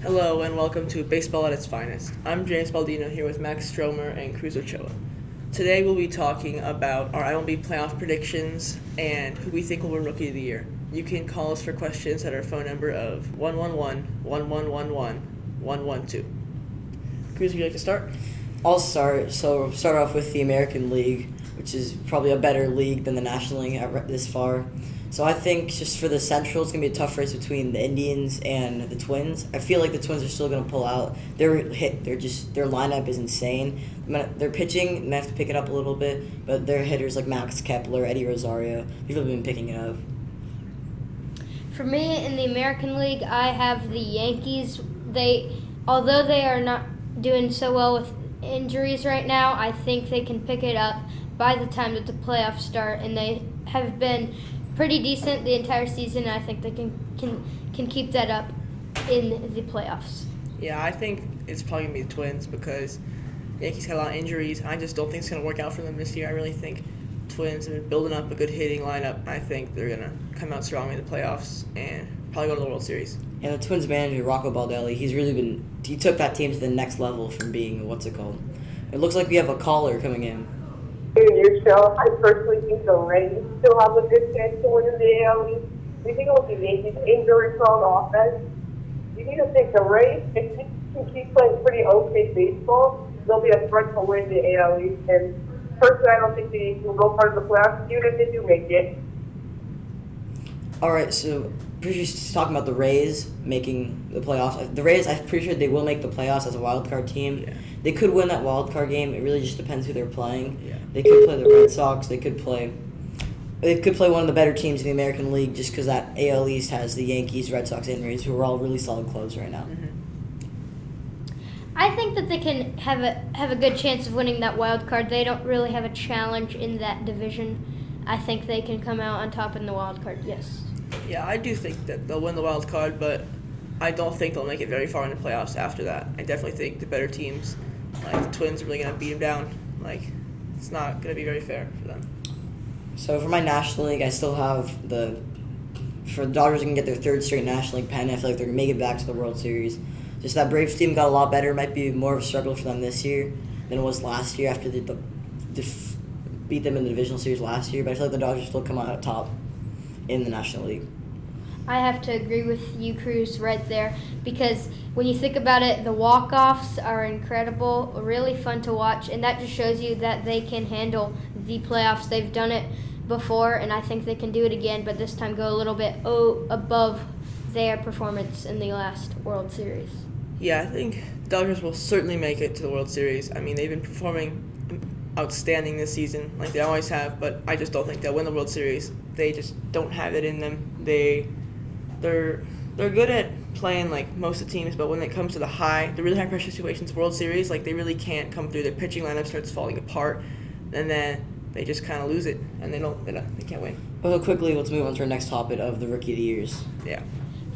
Hello and welcome to Baseball at its Finest. I'm James Baldino here with Max Stromer and Cruz Ochoa. Today we'll be talking about our MLB playoff predictions and who we think will win Rookie of the Year. You can call us for questions at our phone number of 111-1111-112. Cruz, would you like to start? I'll start. So we'll start off with the American League, which is probably a better league than the National League this far. So I think just for the Central, it's going to be a tough race between the Indians and the Twins. I feel like the Twins are still going to pull out. Their lineup is insane. Their pitching, they have to pick it up a little bit, but their hitters like Max Kepler, Eddie Rosario, people have been picking it up. For me, in the American League, I have the Yankees. Although they are not doing so well with injuries right now, I think they can pick it up by the time that the playoffs start, and they have been pretty decent the entire season, and I think they can keep that up in the playoffs. Yeah, I think it's probably going to be the Twins because the Yankees had a lot of injuries. I just don't think it's going to work out for them this year. I really think Twins have been building up a good hitting lineup. I think they're going to come out strong in the playoffs and probably go to the World Series. And the Twins manager, Rocco Baldelli, he took that team to the next level from being, it looks like we have a caller coming in. In your show, I personally think the Rays still have a good chance to win in the AL East. Do you think it will be Yankees injury-prone offense? You need to think the Rays, if they can keep playing pretty okay baseball, they'll be a threat to win the AL East. And personally, I don't think the Yankees will go far in the playoffs, even if they do make it. All right, so pretty sure she's talking about the Rays making the playoffs. The Rays, I'm pretty sure they will make the playoffs as a wild card team. Yeah. They could win that wild card game. It really just depends who they're playing. Yeah. They could play the Red Sox. They could play one of the better teams in the American League just because that AL East has the Yankees, Red Sox, and Rays, who are all really solid clubs right now. Mm-hmm. I think that they can have a good chance of winning that wild card. They don't really have a challenge in that division. I think they can come out on top in the wild card, yes. Yeah, I do think that they'll win the wild card, but I don't think they'll make it very far in the playoffs after that. I definitely think the better teams, like the Twins, are really going to beat them down. Like, it's not going to be very fair for them. So for my National League, I still have for the Dodgers can get their third straight National League pennant. I feel like they're going to make it back to the World Series. Just that Braves team got a lot better. It might be more of a struggle for them this year than it was last year after they beat them in the divisional series last year. But I feel like the Dodgers still come out top in the National League. I have to agree with you, Cruz, right there, because when you think about it, the walk-offs are incredible, really fun to watch, and that just shows you that they can handle the playoffs. They've done it before, and I think they can do it again, but this time go a little bit above their performance in the last World Series. Yeah, I think the Dodgers will certainly make it to the World Series. I mean, they've been performing outstanding this season, like they always have, but I just don't think they'll win the World Series. They just don't have it in them. They're good at playing like most of the teams, but when it comes to the really high pressure situations, World Series, like they really can't come through. Their pitching lineup starts falling apart, and then they just kind of lose it, and they can't win. Well, quickly, let's move on to our next topic of the Rookie of the Years. Yeah.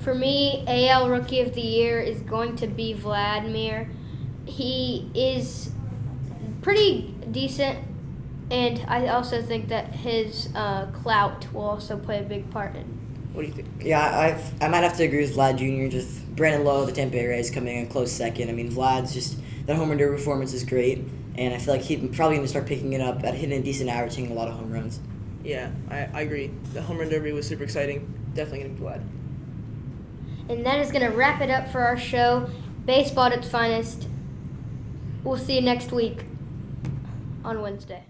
For me, AL Rookie of the Year is going to be Vladimir. He is pretty decent, and I also think that his clout will also play a big part in. What do you think? Yeah, I might have to agree with Vlad Jr. Just Brandon Lowe, the Tampa Bay Rays, coming in close second. I mean, Vlad's just that home run derby performance is great, and I feel like he's probably going to start picking it up at hitting a decent average, hitting a lot of home runs. Yeah, I agree. The home run derby was super exciting. Definitely going to be glad. And that is going to wrap it up for our show, Baseball at its Finest. We'll see you next week on Wednesday.